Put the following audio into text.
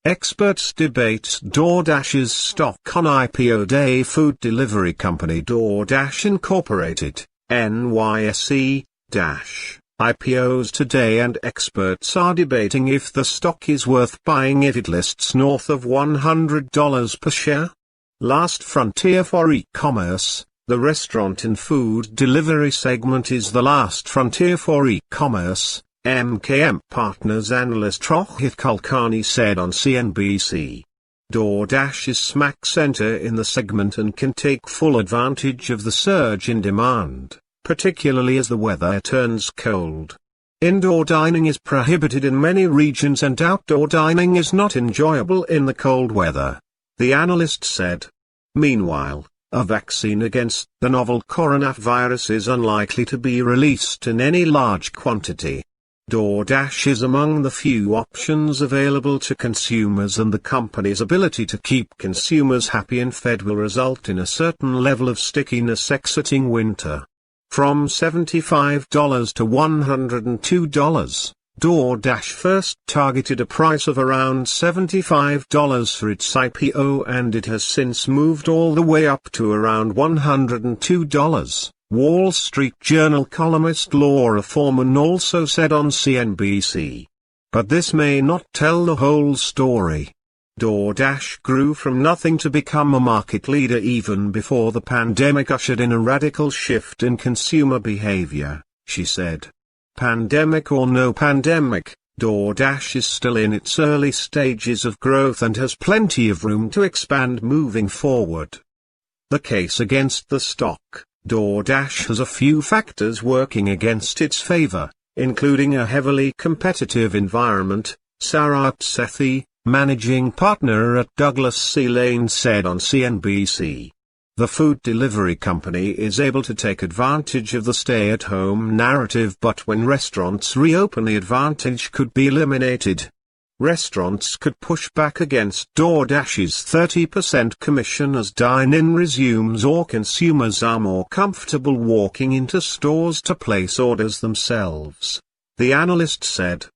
Experts debate Doordash's stock on IPO day. Food delivery company Doordash Incorporated, NYSE, IPOs today and experts are debating if the stock is worth buying if it lists north of $100 per share. Last frontier for e-commerce. The restaurant and food delivery segment is the last frontier for e-commerce, MKM Partners analyst Rohit Kulkarni said on CNBC. DoorDash is smack center in the segment and can take full advantage of the surge in demand, particularly as the weather turns cold. Indoor dining is prohibited in many regions and outdoor dining is not enjoyable in the cold weather, the analyst said. Meanwhile, a vaccine against the novel coronavirus is unlikely to be released in any large quantity. DoorDash is among the few options available to consumers, and the company's ability to keep consumers happy and fed will result in a certain level of stickiness exiting winter. From $75 to $102, DoorDash first targeted a price of around $75 for its IPO, and it has since moved all the way up to around $102. Wall Street Journal columnist Laura Foreman also said on CNBC. But this may not tell the whole story. DoorDash grew from nothing to become a market leader even before the pandemic ushered in a radical shift in consumer behavior, she said. Pandemic or no pandemic, DoorDash is still in its early stages of growth and has plenty of room to expand moving forward. The case against the stock. DoorDash has a few factors working against its favor, including a heavily competitive environment, Sarat Sethi, managing partner at Douglas C. Lane said on CNBC. The food delivery company is able to take advantage of the stay-at-home narrative, but when restaurants reopen, the advantage could be eliminated. Restaurants could push back against DoorDash's 30% commission as dine-in resumes, or consumers are more comfortable walking into stores to place orders themselves, the analyst said.